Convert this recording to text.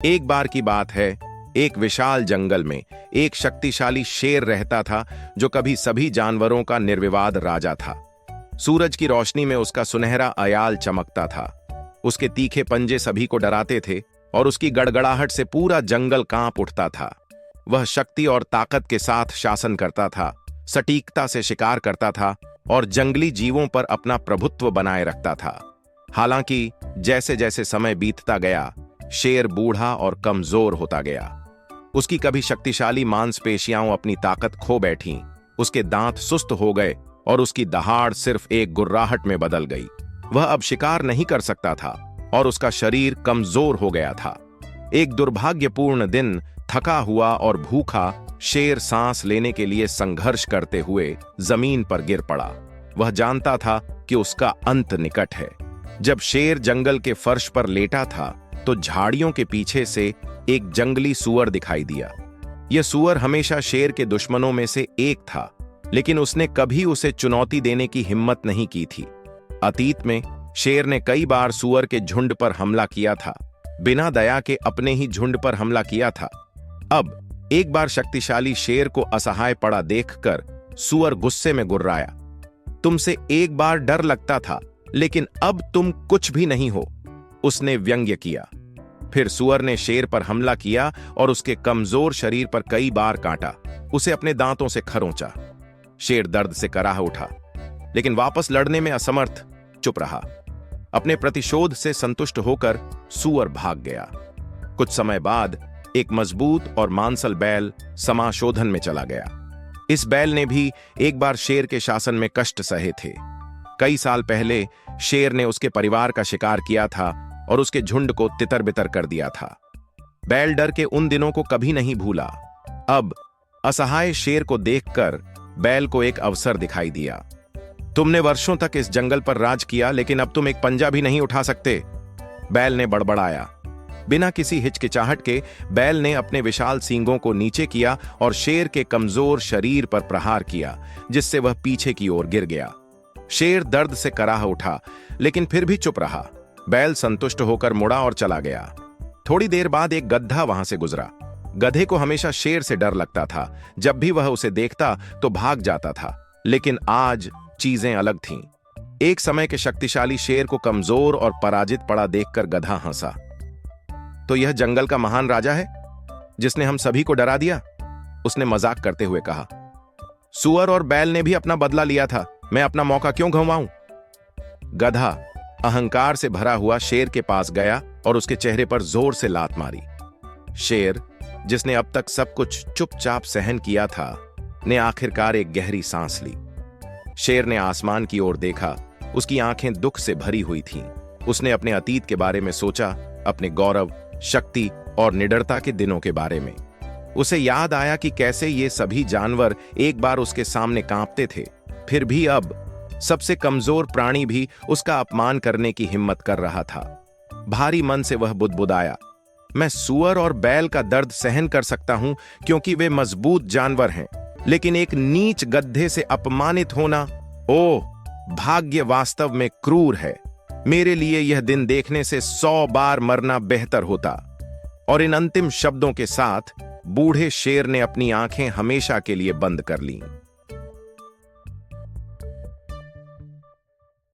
एक बार की बात है, एक विशाल जंगल में एक शक्तिशाली शेर रहता था जो कभी सभी जानवरों का निर्विवाद राजा था। सूरज की रोशनी में उसका सुनहरा अयाल चमकता था। उसके तीखे पंजे सभी को डराते थे और उसकी गड़गड़ाहट से पूरा जंगल कांप उठता था। वह शक्ति और ताकत के साथ शासन करता था, सटीकता से शिकार करता था और जंगली जीवों पर अपना प्रभुत्व बनाए रखता था। हालांकि जैसे जैसे समय बीतता गया, शेर बूढ़ा और कमजोर होता गया। उसकी कभी शक्तिशाली मांसपेशियां अपनी ताकत खो बैठीं, उसके दांत सुस्त हो गए और उसकी दहाड़ सिर्फ एक गुर्राहट में बदल गई। वह अब शिकार नहीं कर सकता था और उसका शरीर कमजोर हो गया था। एक दुर्भाग्यपूर्ण दिन, थका हुआ और भूखा, शेर सांस लेने के लिए संघर्ष करते हुए जमीन पर गिर पड़ा। वह जानता था कि उसका अंत निकट है। जब शेर जंगल के फर्श पर लेटा था तो झाड़ियों के पीछे से एक जंगली सूअर दिखाई दिया। यह सूअर हमेशा शेर के दुश्मनों में से एक था, लेकिन उसने कभी उसे चुनौती देने की हिम्मत नहीं की थी। अतीत में शेर ने कई बार सूअर के झुंड पर हमला किया था, बिना दया के अपने ही झुंड पर हमला किया था। अब एक बार शक्तिशाली शेर को असहाय पड़ा देखकर सूअर गुस्से में गुर्राया। तुमसे एक बार डर लगता था, लेकिन अब तुम कुछ भी नहीं हो, उसने व्यंग्य किया। फिर सूअर ने शेर पर हमला किया और उसके कमजोर शरीर पर कई बार काटा, उसे अपने दांतों से खरोंचा। शेर दर्द से कराह उठा, लेकिन वापस लड़ने में असमर्थ चुप रहा। अपने प्रतिशोध से संतुष्ट होकर सूअर भाग गया। कुछ समय बाद एक मजबूत और मांसल बैल समाशोधन में चला गया। इस बैल ने भी एक बार शेर के शासन में कष्ट सहे थे। कई साल पहले शेर ने उसके परिवार का शिकार किया था और उसके झुंड को तितर बितर कर दिया था। बैल डर के उन दिनों को कभी नहीं भूला। अब असहाय शेर को देखकर बैल को एक अवसर दिखाई दिया। तुमने वर्षों तक इस जंगल पर राज किया, लेकिन अब तुम एक पंजा भी नहीं उठा सकते, बैल ने बड़बड़ाया। बिना किसी हिचकिचाहट के बैल ने अपने विशाल सींगों को नीचे किया और शेर के कमजोर शरीर पर प्रहार किया, जिससे वह पीछे की ओर गिर गया। शेर दर्द से कराह उठा, लेकिन फिर भी चुप रहा। बैल संतुष्ट होकर मुड़ा और चला गया। थोड़ी देर बाद एक गधा वहां से गुजरा। गधे को हमेशा शेर से डर लगता था। जब भी वह उसे देखता तो भाग जाता था, लेकिन आज चीजें अलग थीं। एक समय के शक्तिशाली शेर को कमजोर और पराजित पड़ा देखकर गधा हंसा। तो यह जंगल का महान राजा है जिसने हम सभी को डरा दिया, उसने मजाक करते हुए कहा। सूअर और बैल ने भी अपना बदला लिया था, मैं अपना मौका क्यों गंवाऊं? गधा अहंकार से भरा हुआ शेर के पास गया और उसके चेहरे पर जोर से लात मारी। शेर, जिसने अब तक सब कुछ चुपचाप सहन किया था, ने आखिरकार एक गहरी सांस ली। शेर ने आसमान की ओर देखा, उसकी आंखें दुख से भरी हुई थीं। उसने अपने अतीत के बारे में सोचा, अपने गौरव, शक्ति और निडरता के दिनों के बारे में। उसे याद आया कि कैसे ये सभी जानवर एक बार उसके सामने कांपते थे, फिर भी अब सबसे कमजोर प्राणी भी उसका अपमान करने की हिम्मत कर रहा था। भारी मन से वह बुदबुदाया, मैं सूअर और बैल का दर्द सहन कर सकता हूं क्योंकि वे मजबूत जानवर हैं, लेकिन एक नीच गधे से अपमानित होना, ओह, भाग्य वास्तव में क्रूर है। मेरे लिए यह दिन देखने से 100 बार मरना बेहतर होता। और इन अंतिम शब्दों के साथ बूढ़े शेर ने अपनी आंखें हमेशा के लिए बंद कर लीं।